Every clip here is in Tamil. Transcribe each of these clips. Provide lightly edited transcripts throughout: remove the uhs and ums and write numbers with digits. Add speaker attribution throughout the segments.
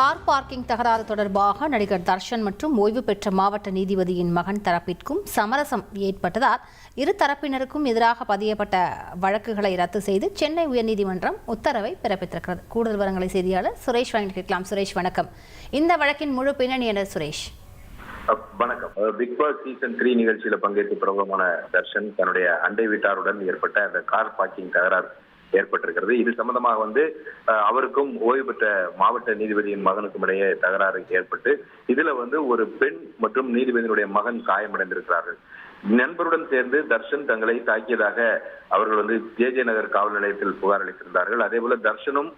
Speaker 1: கார் பார்க்கிங் தகராறு தொடர்பாக நடிகர் தர்ஷன் மற்றும் ஓய்வு பெற்ற மாவட்ட நீதிபதியின் மகன் தரப்பிற்கும் சமரசம் ஏற்பட்டதால் இரு தரப்பினருக்கும் எதிராக பதியப்பட்ட வழக்குகளை ரத்து செய்து சென்னை உயர்நீதிமன்றம் உத்தரவை பிறப்பித்திருக்கிறது. கூடுதல் விவரங்களை செய்தியாளர் சுரேஷ் வழங்கி கேட்கலாம். சுரேஷ் வணக்கம். இந்த வழக்கின் முழு பின்னணி என்ன சுரேஷ்?
Speaker 2: வணக்கம். பிக் பாஸ் சீசன் 3 நிகழ்ச்சியில பங்கேற்று பிரபலமான தர்ஷன் தன்னுடைய அண்டை வீட்டாருடன் ஏற்பட்ட அந்த கார் பார்க்கிங் தகராறு ஏற்பட்டிருக்கிறது. இது சம்பந்தமாக அவருக்கும் ஓய்வு பெற்ற மாவட்ட நீதிபதியின் மகனுக்கும் இடையே தகராறு ஏற்பட்டு இதுல ஒரு பெண் மற்றும் நீதிபதியினுடைய மகன் காயமடைந்திருக்கிறார்கள். நண்பருடன் சேர்ந்து தர்ஷன் தங்களை தாக்கியதாக அவர்கள் ஜே நகர் காவல் நிலையத்தில் புகார் அளித்திருந்தார்கள். அதே போல தர்ஷனும்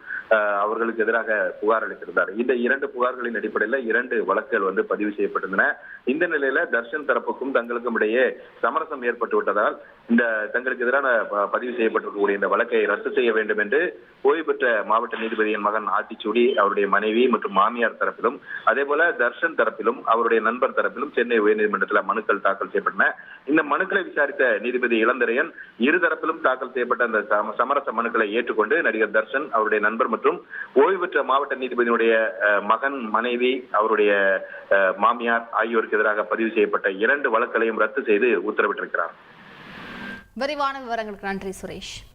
Speaker 2: அவர்களுக்கு எதிராக புகார் அளித்திருந்தார். இந்த இரண்டு புகார்களின் அடிப்படையில் இரண்டு வழக்குகள் பதிவு செய்யப்பட்டிருந்தன. இந்த நிலையில தர்ஷன் தரப்புக்கும் தங்களுக்கும் இடையே சமரசம் ஏற்பட்டு விட்டதால் இந்த தங்களுக்கு எதிரான பதிவு செய்யப்பட்டிருக்கக்கூடிய இந்த வழக்கை ரத்து செய்ய வேண்டும் என்று ஓய்வு பெற்ற மாவட்ட நீதிபதியின் மகன் ஆத்திச்சூடி அவருடைய மனைவி மற்றும் மாமியார் தரப்பிலும் அதே போல தர்ஷன் தரப்பிலும் அவருடைய நண்பர் தரப்பிலும் சென்னை உயர்நீதிமன்றத்தில் மனுக்கள் தாக்கல் செய்யப்பட்டன. இந்த மனுக்களை விசாரித்த நீதிபதி இளந்தரையன் இருதரப்பிலும் தாக்கல் செய்யப்பட்ட அந்த சமரச மனுக்களை ஏற்றுக்கொண்டு நடிகர் தர்ஷன் அவருடைய நண்பர் மற்றும் ஓய்வு பெற்ற மாவட்ட நீதிபதியினுடைய மகன், மனைவி, அவருடைய மாமியார் ஆகியோருக்கு எதிராக பதிவு செய்யப்பட்ட இரண்டு வழக்குகளையும் ரத்து செய்து உத்தரவிட்டிருக்கிறார்.
Speaker 1: விரிவான விவரங்களுக்கு நன்றி சுரேஷ்.